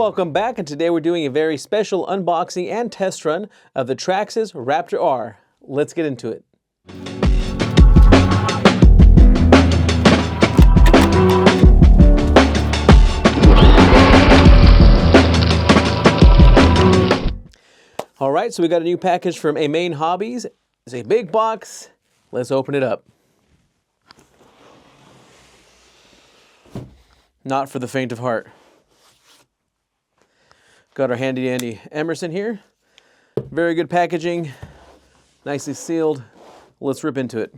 Welcome back, and today we're doing a very special unboxing and test run of the Traxxas Raptor R. Let's get into it. All right, so we got a new package from Main Hobbies. It's a big box. Let's open it up. Not for the faint of heart. Got our handy dandy Emerson here. Very good packaging, nicely sealed. Let's rip into it.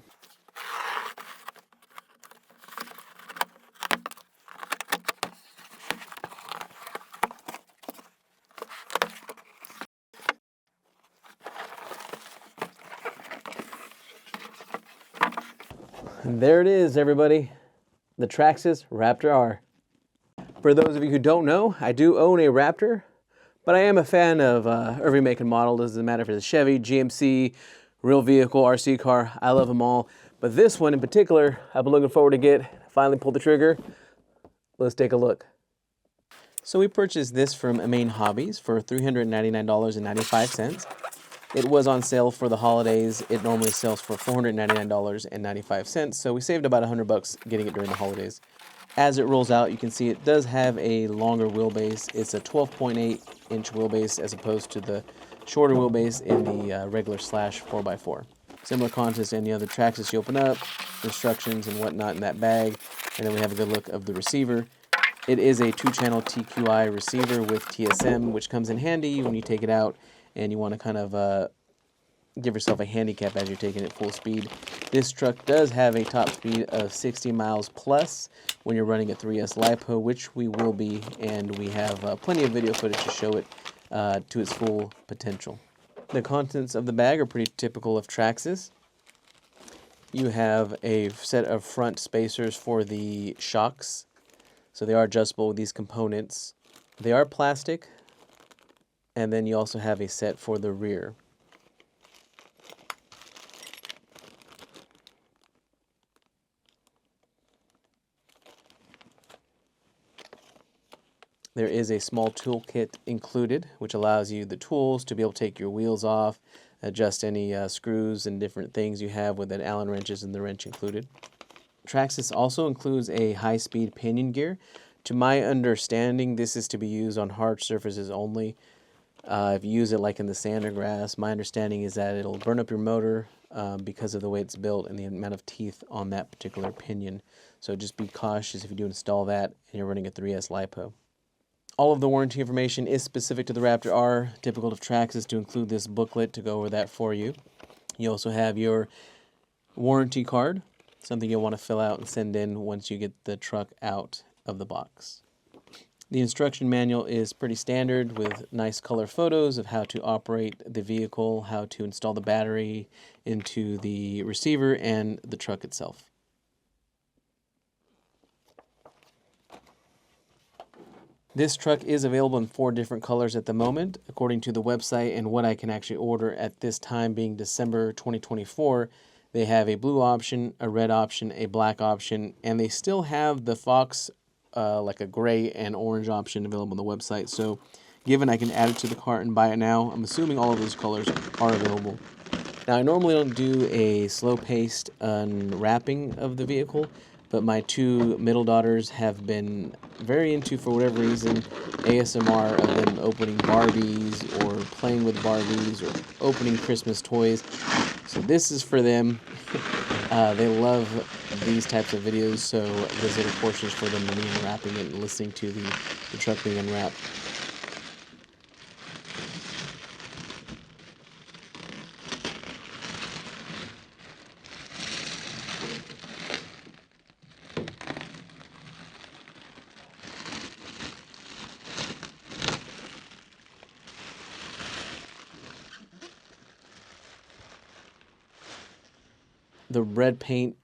And there it is, everybody. The Traxxas Raptor R. For those of you who don't know, I do own a Raptor, but I am a fan of every make and model. Doesn't matter if it's a Chevy, GMC, real vehicle, RC car. I love them all. But this one in particular, I've been looking forward to get. Finally pulled the trigger. Let's take a look. So we purchased this from Main Hobbies for $399.95. It was on sale for the holidays. It normally sells for $499.95. So we saved about $100 getting it during the holidays. As it rolls out, you can see it does have a longer wheelbase. It's a 12.8-inch wheelbase as opposed to the shorter wheelbase in the regular slash 4x4. Similar contents to any other Traxxas. You open up, instructions and whatnot in that bag, and then we have a good look of the receiver. It is a 2-channel TQI receiver with TSM, which comes in handy when you take it out and you want to kind of give yourself a handicap as you're taking it full speed. This truck does have a top speed of 60 miles plus when you're running a 3S Lipo, which we will be, and we have plenty of video footage to show it to its full potential. The contents of the bag are pretty typical of Traxxas. You have a set of front spacers for the shocks, so they are adjustable with these components. They are plastic, and then you also have a set for the rear. There is a small toolkit included, which allows you the tools to be able to take your wheels off, adjust any screws and different things you have with the Allen wrenches and the wrench included. Traxxas also includes a high-speed pinion gear. To my understanding, this is to be used on hard surfaces only. If you use it like in the sand or grass, my understanding is that it'll burn up your motor because of the way it's built and the amount of teeth on that particular pinion. So just be cautious if you do install that and you're running a 3S Lipo. All of the warranty information is specific to the Raptor R, typical of Traxxas to include this booklet to go over that for you. You also have your warranty card, something you'll want to fill out and send in once you get the truck out of the box. The instruction manual is pretty standard with nice color photos of how to operate the vehicle, how to install the battery into the receiver and the truck itself. This truck is available in 4 different colors at the moment, according to the website and what I can actually order at this time being December 2024. They have a blue option, a red option, a black option, and they still have the Fox, like a gray and orange option available on the website. So given I can add it to the cart and buy it now, I'm assuming all of those colors are available. Now, I normally don't do a slow-paced unwrapping of the vehicle, but my 2 middle daughters have been very into, for whatever reason, ASMR of them opening Barbies or playing with Barbies or opening Christmas toys. So this is for them. They love these types of videos, so this little portion is for them, me unwrapping it and listening to the truck being unwrapped. The red paint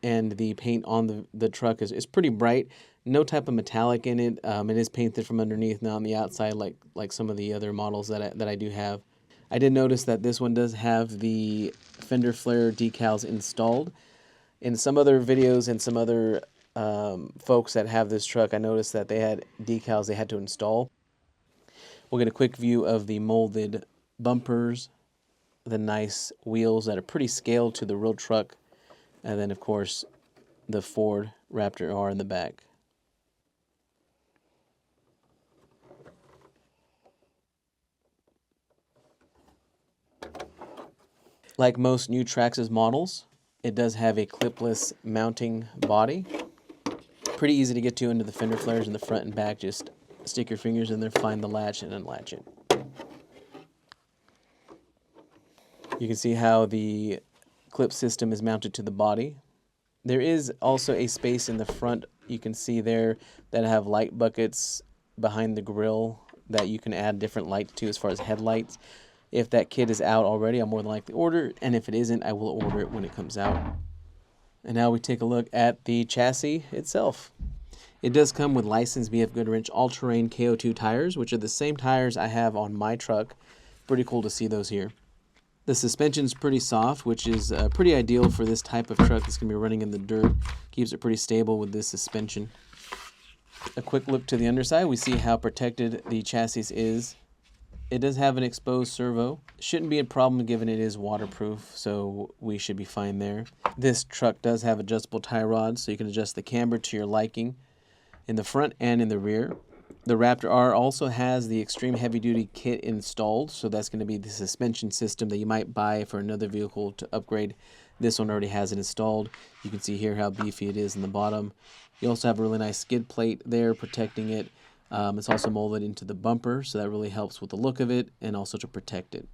and the paint on the truck is pretty bright. No type of metallic in it. It is painted from underneath, not on the outside like some of the other models that I do have. I did notice that this one does have the fender flare decals installed. In some other videos and some other folks that have this truck, I noticed that they had decals they had to install. We'll get a quick view of the molded bumpers, the nice wheels that are pretty scaled to the real truck, and then of course the Ford Raptor R in the back. Like most new Traxxas models, it does have a clipless mounting body. Pretty easy to get to under the fender flares in the front and back. Just stick your fingers in there, find the latch, and unlatch it. You can see how the clip system is mounted to the body. There is also a space in the front, you can see there, that have light buckets behind the grill that you can add different lights to as far as headlights. If that kit is out already, I'll more than likely order it, and if it isn't, I will order it when it comes out. And now we take a look at the chassis itself. It does come with licensed BF Goodwrench all-terrain KO2 tires, which are the same tires I have on my truck. Pretty cool to see those here. The suspension is pretty soft, which is pretty ideal for this type of truck that's going to be running in the dirt. Keeps it pretty stable with this suspension. A quick look to the underside, we see how protected the chassis is. It does have an exposed servo. Shouldn't be a problem given it is waterproof, so we should be fine there. This truck does have adjustable tie rods, so you can adjust the camber to your liking in the front and in the rear. The Raptor R also has the extreme heavy-duty kit installed, so that's going to be the suspension system that you might buy for another vehicle to upgrade. This one already has it installed. You can see here how beefy it is in the bottom. You also have a really nice skid plate there protecting it. It's also molded into the bumper, so that really helps with the look of it and also to protect it.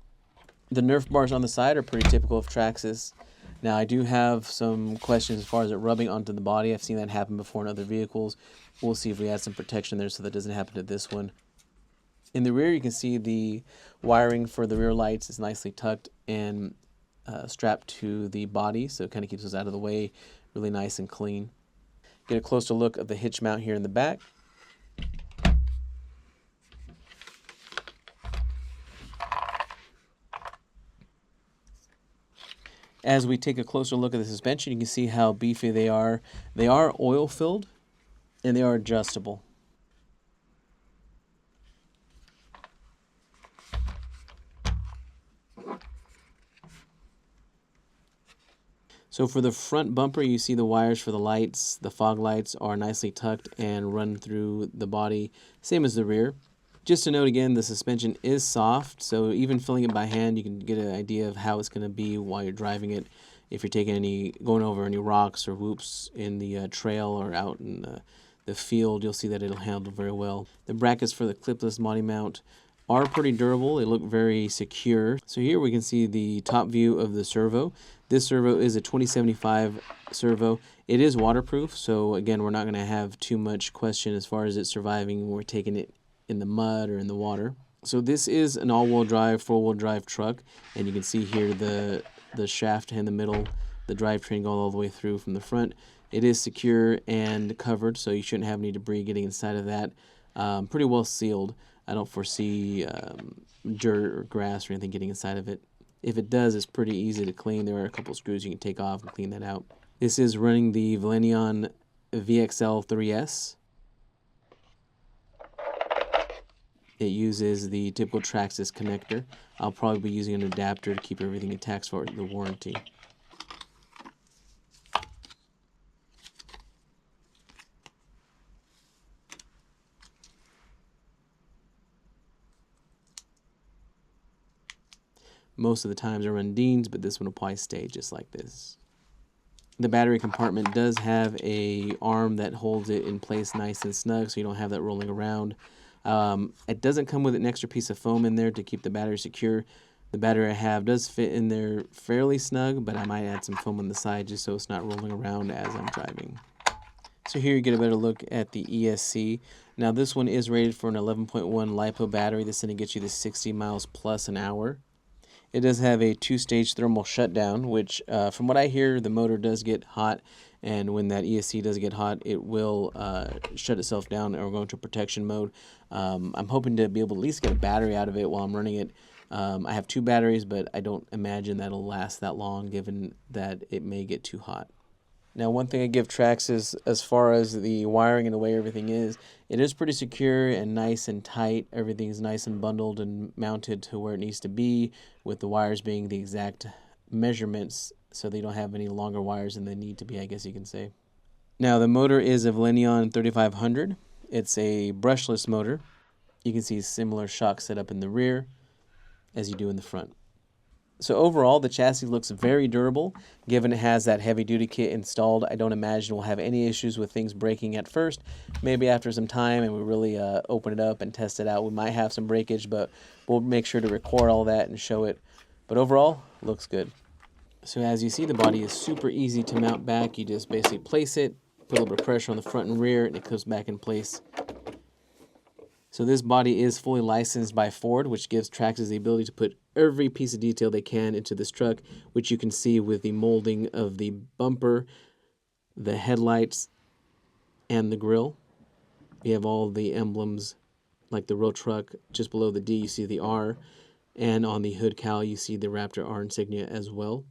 The Nerf bars on the side are pretty typical of Traxxas. Now, I do have some questions as far as it rubbing onto the body. I've seen that happen before in other vehicles. We'll see if we add some protection there so that doesn't happen to this one. In the rear, you can see the wiring for the rear lights is nicely tucked and strapped to the body, so it kind of keeps us out of the way, really nice and clean. Get a closer look of the hitch mount here in the back. As we take a closer look at the suspension, you can see how beefy they are. They are oil-filled, and they are adjustable. So for the front bumper, you see the wires for the lights. The fog lights are nicely tucked and run through the body, same as the rear. Just to note again, the suspension is soft, so even filling it by hand, you can get an idea of how it's going to be while you're driving it. If you're going over any rocks or whoops in the trail or out in the field, you'll see that it'll handle very well. The brackets for the clipless body mount are pretty durable. They look very secure. So here we can see the top view of the servo. This servo is a 2075 servo. It is waterproof, so again, we're not going to have too much question as far as it surviving when we're taking it in the mud or in the water. So this is an all-wheel drive, four-wheel drive truck, and you can see here the shaft in the middle, the drivetrain going all the way through from the front. It is secure and covered, so you shouldn't have any debris getting inside of that. Pretty well sealed. I don't foresee dirt or grass or anything getting inside of it. If it does, it's pretty easy to clean. There are a couple screws you can take off and clean that out. This is running the Valenion VXL 3S. It uses the typical Traxxas connector. I'll probably be using an adapter to keep everything intact for the warranty. Most of the times I run Deans, but this one will probably stay just like this. The battery compartment does have an arm that holds it in place nice and snug, so you don't have that rolling around. It doesn't come with an extra piece of foam in there to keep the battery secure. The battery I have does fit in there fairly snug, but I might add some foam on the side just so it's not rolling around as I'm driving. So here you get a better look at the ESC. Now this one is rated for an 11.1 Lipo battery. This is going to get you to 60 miles plus an hour. It does have a two-stage thermal shutdown, which from what I hear, the motor does get hot, and when that ESC does get hot, it will shut itself down or go into protection mode. I'm hoping to be able to at least get a battery out of it while I'm running it. I have two batteries, but I don't imagine that'll last that long given that it may get too hot. Now, one thing I give Traxxas as far as the wiring and the way everything is, it is pretty secure and nice and tight. Everything's nice and bundled and mounted to where it needs to be, with the wires being the exact measurements, so they don't have any longer wires than they need to be, I guess you can say. Now, the motor is a Valenion 3500. It's a brushless motor. You can see similar shock setup in the rear as you do in the front. So overall, the chassis looks very durable. Given it has that heavy-duty kit installed, I don't imagine we'll have any issues with things breaking at first. Maybe after some time and we really open it up and test it out, we might have some breakage, but we'll make sure to record all that and show it. But overall, looks good. So as you see, the body is super easy to mount back. You just basically place it, put a little bit of pressure on the front and rear, and it comes back in place. So this body is fully licensed by Ford, which gives Traxxas the ability to put every piece of detail they can into this truck, which you can see with the molding of the bumper, the headlights, and the grille. You have all the emblems, like the real truck. Just below the D, you see the R, and on the hood cowl, you see the Raptor R insignia as well.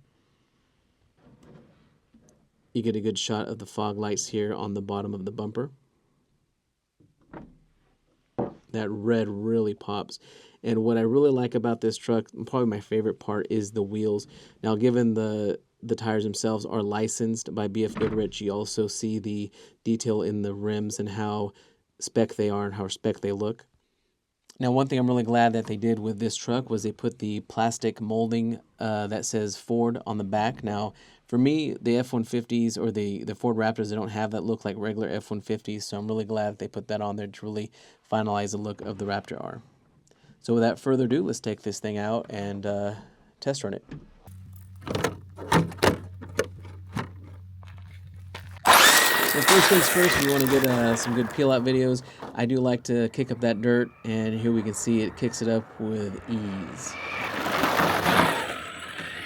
You get a good shot of the fog lights here on the bottom of the bumper. That red really pops. And what I really like about this truck, probably my favorite part, is the wheels. Now, given the tires themselves are licensed by BF Goodrich, you also see the detail in the rims and how spec they are and how spec they look. Now, one thing I'm really glad that they did with this truck was they put the plastic molding that says Ford on the back. Now, for me, the F-150s or the Ford Raptors, they don't have that look like regular F-150s, so I'm really glad that they put that on there to really finalize the look of the Raptor R. So without further ado, let's take this thing out and test run it. So first things first, we want to get some good peel-out videos. I do like to kick up that dirt, and here we can see it kicks it up with ease.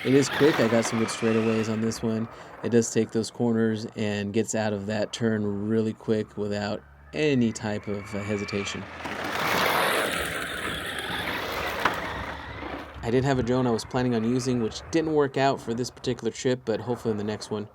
It is quick. I got some good straightaways on this one. It does take those corners and gets out of that turn really quick without any type of hesitation. I did have a drone I was planning on using, which didn't work out for this particular trip, but hopefully in the next one.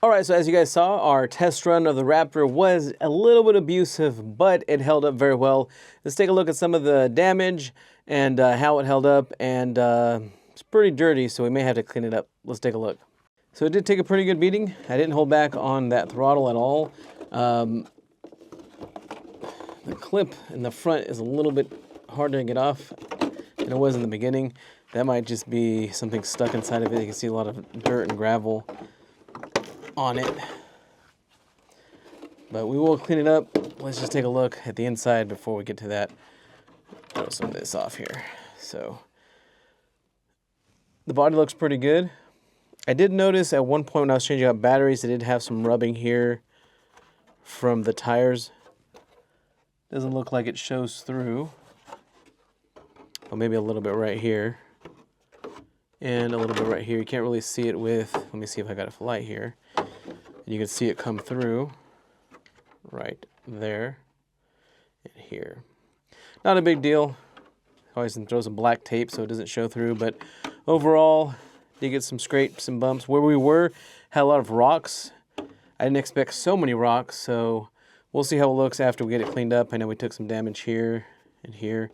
All right, so as you guys saw, our test run of the Raptor was a little bit abusive, but it held up very well. Let's take a look at some of the damage and how it held up, and it's pretty dirty, so we may have to clean it up. Let's take a look. So it did take a pretty good beating. I didn't hold back on that throttle at all. The clip in the front is a little bit harder to get off than it was in the beginning. That might just be something stuck inside of it. You can see a lot of dirt and gravel on it. But we will clean it up. Let's just take a look at the inside before we get to that. Throw some of this off here. So the body looks pretty good. I did notice at one point when I was changing out batteries, it did have some rubbing here from the tires. Doesn't look like it shows through. Or maybe a little bit right here. And a little bit right here. You can't really see it with, let me see if I got a light here. And you can see it come through right there and here. Not a big deal. Always throw some black tape so it doesn't show through, but overall, did get some scrapes and bumps. Where we were, had a lot of rocks. I didn't expect so many rocks, so we'll see how it looks after we get it cleaned up. I know we took some damage here and here,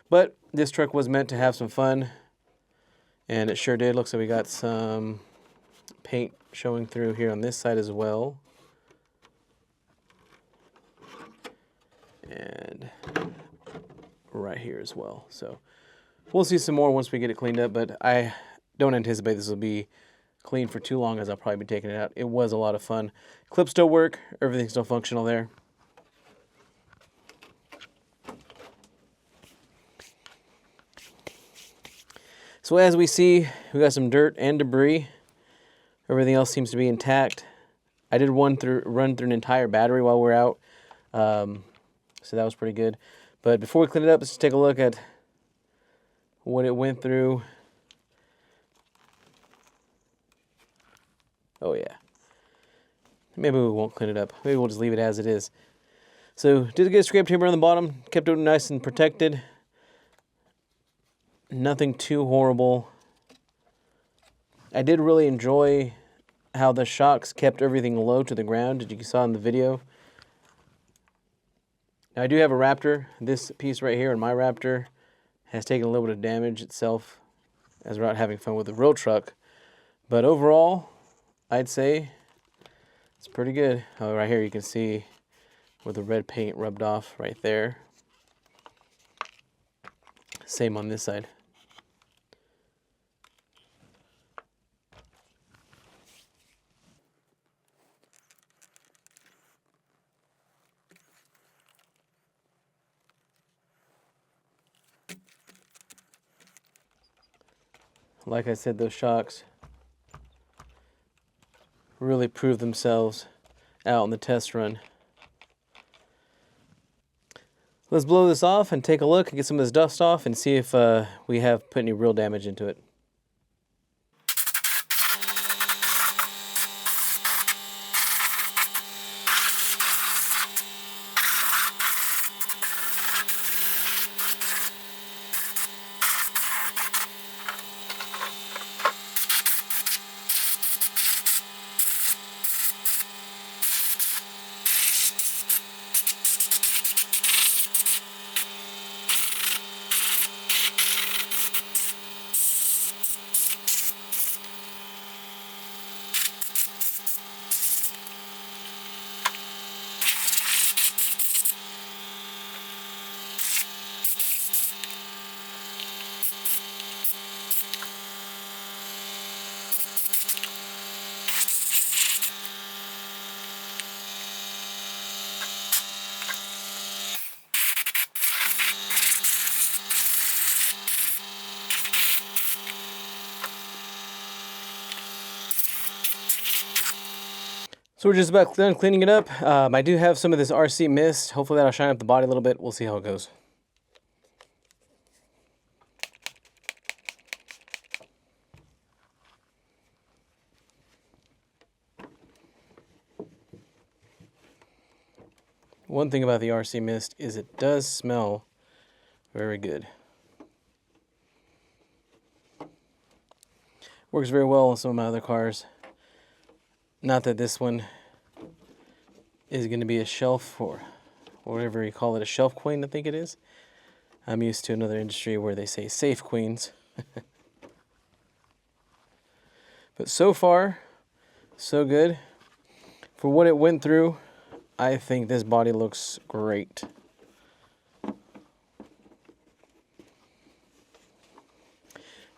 but this truck was meant to have some fun, and it sure did. Looks like we got some paint showing through here on this side as well. And right here as well. So we'll see some more once we get it cleaned up, but I don't anticipate this will be clean for too long, as I'll probably be taking it out. It was a lot of fun. Clips still work. Everything's still functional there. So as we see, we got some dirt and debris. Everything else seems to be intact. I did run through an entire battery while we're out, so that was pretty good. But before we clean it up, let's just take a look at what it went through. Oh yeah. Maybe we won't clean it up. Maybe we'll just leave it as it is. So did get a scrape timber on the bottom, kept it nice and protected. Nothing too horrible. I did really enjoy how the shocks kept everything low to the ground, as you saw in the video. Now I do have a Raptor. This piece right here in my Raptor has taken a little bit of damage itself as we're out having fun with the real truck. But overall, I'd say it's pretty good. Oh, right here you can see where the red paint rubbed off right there. Same on this side. Like I said, those shocks really proved themselves out on the test run. Let's blow this off and take a look and get some of this dust off and see if we have put any real damage into it. So we're just about done cleaning it up. I do have some of this RC mist. Hopefully that'll shine up the body a little bit. We'll see how it goes. One thing about the RC mist is it does smell very good. Works very well on some of my other cars. Not that this one is going to be a shelf or whatever you call it, a shelf queen, I think it is. I'm used to another industry where they say safe queens. But so far, so good. For what it went through, I think this body looks great.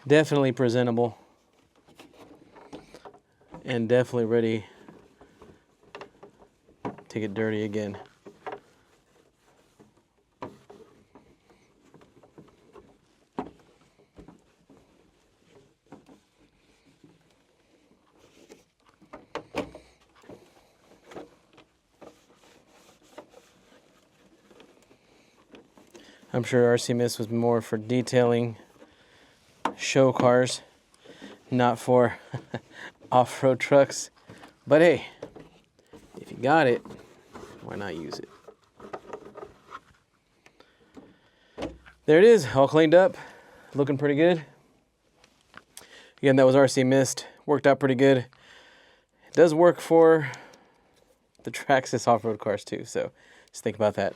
Definitely presentable. And definitely ready to get dirty again. I'm sure RC Mist was more for detailing show cars, not for off-road trucks. But hey, if you got it, why not use it? There it is, all cleaned up, looking pretty good. Again, that was RC Mist, worked out pretty good. It does work for the Traxxas off-road cars too, so just think about that.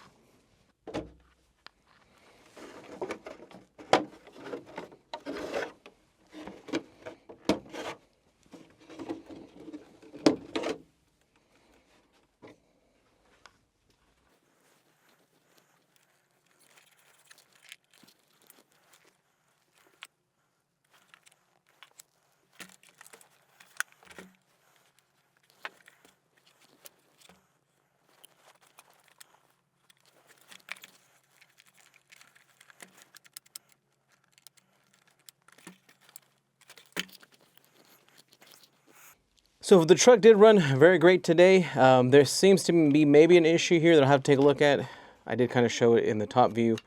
So the truck did run very great today. There seems to be maybe an issue here that I'll have to take a look at. I did kind of show it in the top view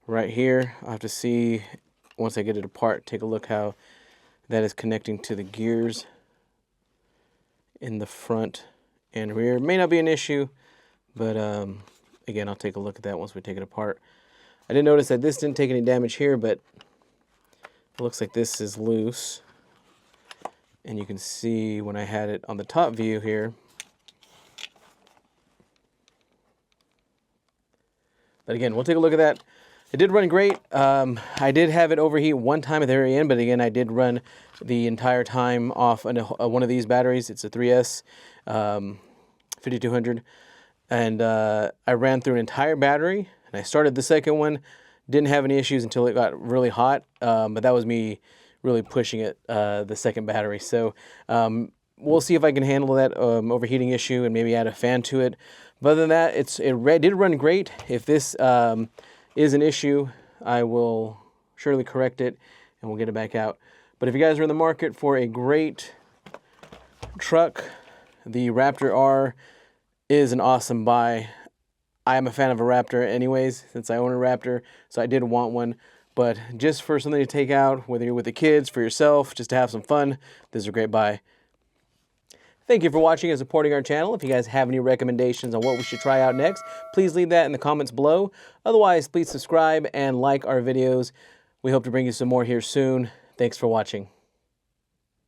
right here. I'll have to see, once I get it apart, take a look how that is connecting to the gears in the front and rear. May not be an issue, but again, I'll take a look at that once we take it apart. I did notice that this didn't take any damage here, but it looks like this is loose. And you can see when I had it on the top view here. But again, we'll take a look at that. It did run great. I did have it overheat one time at the very end, but again, I did run the entire time off one of these batteries. It's a 3S 5200. And I ran through an entire battery, and I started the second one. Didn't have any issues until it got really hot, but that was me really pushing it, the second battery. So we'll see if I can handle that overheating issue and maybe add a fan to it. But other than that, it did run great. If this is an issue, I will surely correct it and we'll get it back out. But if you guys are in the market for a great truck, the Raptor R is an awesome buy. I am a fan of a Raptor anyways, since I own a Raptor, so I did want one. But just for something to take out, whether you're with the kids, for yourself, just to have some fun, this is a great buy. Thank you for watching and supporting our channel. If you guys have any recommendations on what we should try out next, please leave that in the comments below. Otherwise, please subscribe and like our videos. We hope to bring you some more here soon. Thanks for watching.